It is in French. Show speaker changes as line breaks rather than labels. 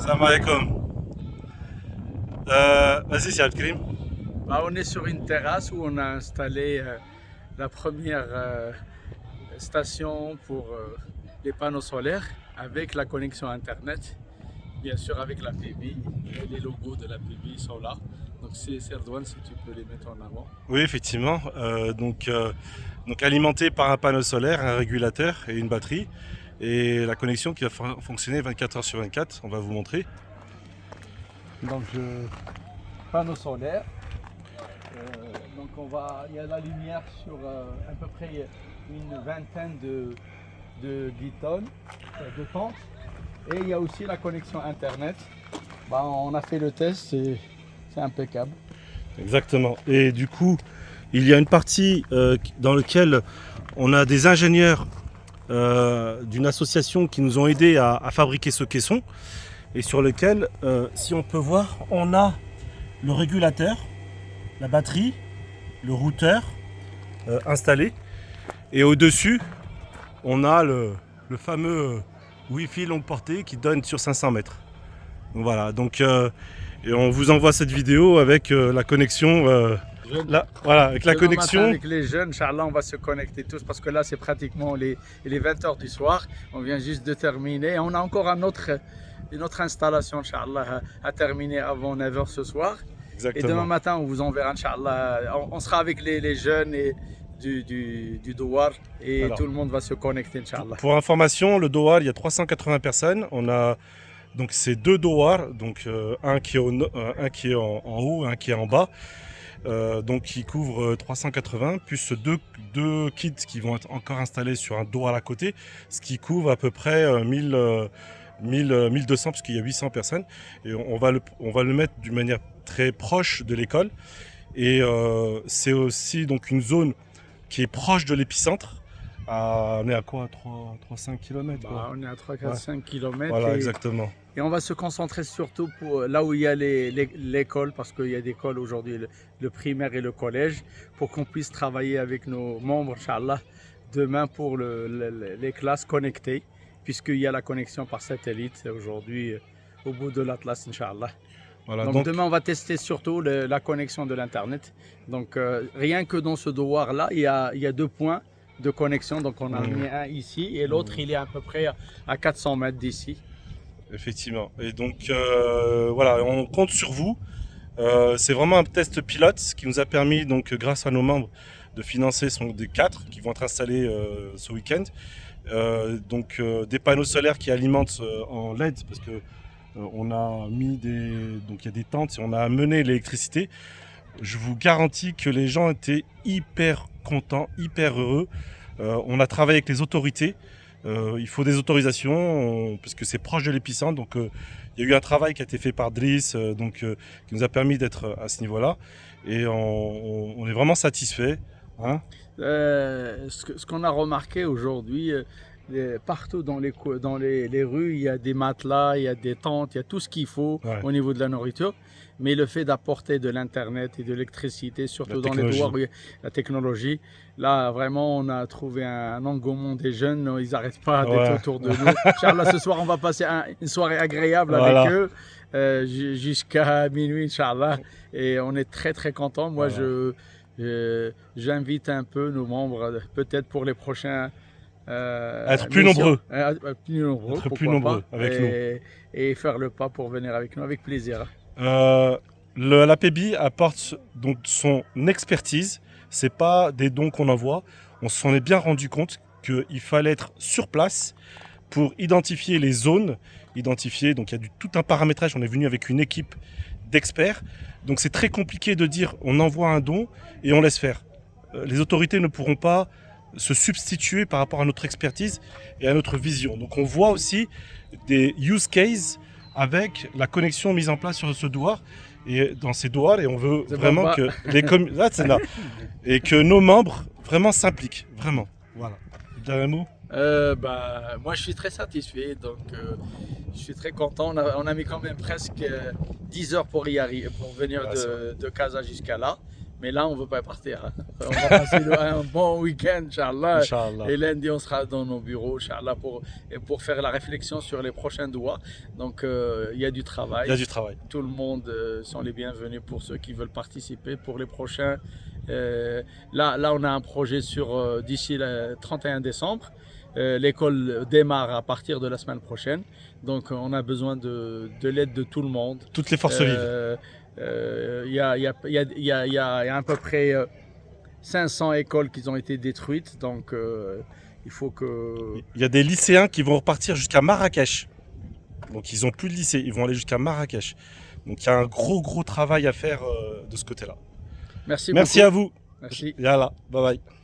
Salam alaikum. Vas-y, c'est Abdelkrim.
On est sur une terrasse où on a installé la première station pour les panneaux solaires avec la connexion Internet, bien sûr avec la PB. Les logos de la PB sont là. Donc c'est Serdouane, si tu peux les mettre en avant.
Oui, effectivement. Donc alimenté par un panneau solaire, un régulateur et une batterie. Et la connexion qui va fonctionner 24 heures sur 24, on va vous montrer.
Donc panneau solaire. Donc il y a la lumière sur à peu près une vingtaine de guitons, de tentes. Et il y a aussi la connexion Internet. On a fait le test et c'est impeccable.
Exactement. Et du coup, il y a une partie dans laquelle on a des ingénieurs d'une association qui nous ont aidés à fabriquer ce caisson. Et sur lequel, si on peut voir, on a le régulateur, la batterie, le routeur installé. Et au-dessus, on a le fameux Wi-Fi longue portée qui donne sur 500 mètres. Donc voilà, donc et on vous envoie cette vidéo avec la connexion. Avec la connexion.
Avec les jeunes, Inch'Allah, on va se connecter tous parce que là, c'est pratiquement les 20h du soir. On vient juste de terminer. On a encore une autre installation, Inch'Allah, à terminer avant 9h ce soir.
Exactement.
Et demain matin, on vous enverra, Inch'Allah. On sera avec les jeunes et du Douar et alors, tout le monde va se connecter, Inch'Allah.
Pour information, le Douar, il y a 380 personnes. On a donc ces deux Douars, donc un qui est en haut, un qui est en bas. Donc qui couvre 380 plus deux kits qui vont être encore installés sur un Douar à côté, ce qui couvre à peu près 1200 parce qu'il y a 800 personnes et on va le mettre d'une manière très proche de l'école et c'est aussi donc une zone qui est proche de l'épicentre. On est à quoi, 3-5 km
On est à 3-4-5 km.
Voilà, exactement.
Et on va se concentrer surtout pour là où il y a l'école, parce qu'il y a des écoles aujourd'hui, le primaire et le collège, pour qu'on puisse travailler avec nos membres, Inch'Allah, demain pour les classes connectées, puisqu'il y a la connexion par satellite aujourd'hui au bout de l'Atlas, Inch'Allah. Voilà, donc demain, on va tester surtout la connexion de l'Internet. Donc rien que dans ce Douar-là, il y a 2 points de connexion. Donc on a mis un ici et l'autre, il est à peu près à 400 mètres d'ici.
Effectivement. Et donc voilà, on compte sur vous. C'est vraiment un test pilote qui nous a permis, donc grâce à nos membres, de financer des 4 qui vont être installés ce week-end. Des panneaux solaires qui alimentent en LED parce que on a mis donc il y a des tentes et on a amené l'électricité. Je vous garantis que les gens étaient hyper contents, hyper heureux. On a travaillé avec les autorités. Il faut des autorisations parce que c'est proche de l'épicentre. Donc il y a eu un travail qui a été fait par Driss qui nous a permis d'être à ce niveau-là. Et on est vraiment satisfait. Hein.
Ce qu'on a remarqué aujourd'hui, partout dans les rues, il y a des matelas, il y a des tentes, il y a tout ce qu'il faut au niveau de la nourriture. Mais le fait d'apporter de l'Internet et de l'électricité, surtout dans les Douars, la technologie, là vraiment on a trouvé un engouement des jeunes, ils n'arrêtent pas d'être autour de nous. Inch'Allah, ce soir on va passer une soirée agréable avec eux jusqu'à minuit, Inch'Allah. Et on est très très contents. Moi j'invite un peu nos membres, peut-être pour les prochains
être plus nombreux.
Être plus nombreux avec nous. Et faire le pas pour venir avec nous, avec plaisir.
La PB apporte donc son expertise. C'est pas des dons qu'on envoie. On s'en est bien rendu compte qu'il fallait être sur place pour identifier les zones. Donc il y a tout un paramétrage. On est venu avec une équipe d'experts. Donc c'est très compliqué de dire on envoie un don et on laisse faire. Les autorités ne pourront pas se substituer par rapport à notre expertise et à notre vision. Donc on voit aussi des use cases avec la connexion mise en place sur ce Douar et dans ces Douars, et on veut vraiment que et que nos membres vraiment s'impliquent, vraiment. Voilà. Dernier mot.
Moi je suis très satisfait, donc je suis très content. On a mis quand même presque 10 heures pour y arriver, pour venir de Casa jusqu'à là. Mais là, on ne veut pas partir. Hein. On va passer un bon week-end, Inch'Allah.
Inch'Allah.
Et lundi, on sera dans nos bureaux, Inch'Allah, pour faire la réflexion sur les prochains doigts. Donc, il y a du travail.
Il y a du travail.
Tout le monde sont les bienvenus pour ceux qui veulent participer. Pour les prochains, là, on a un projet sur d'ici le 31 décembre. L'école démarre à partir de la semaine prochaine. Donc, on a besoin de l'aide de tout le monde.
Toutes les forces vives.
Il y a à peu près 500 écoles qui ont été détruites. Donc, il faut que...
Il y a des lycéens qui vont repartir jusqu'à Marrakech. Donc, ils n'ont plus de lycée. Ils vont aller jusqu'à Marrakech. Donc, il y a un gros travail à faire de ce côté-là.
Merci
beaucoup. À vous.
Merci.
Yalla, bye bye.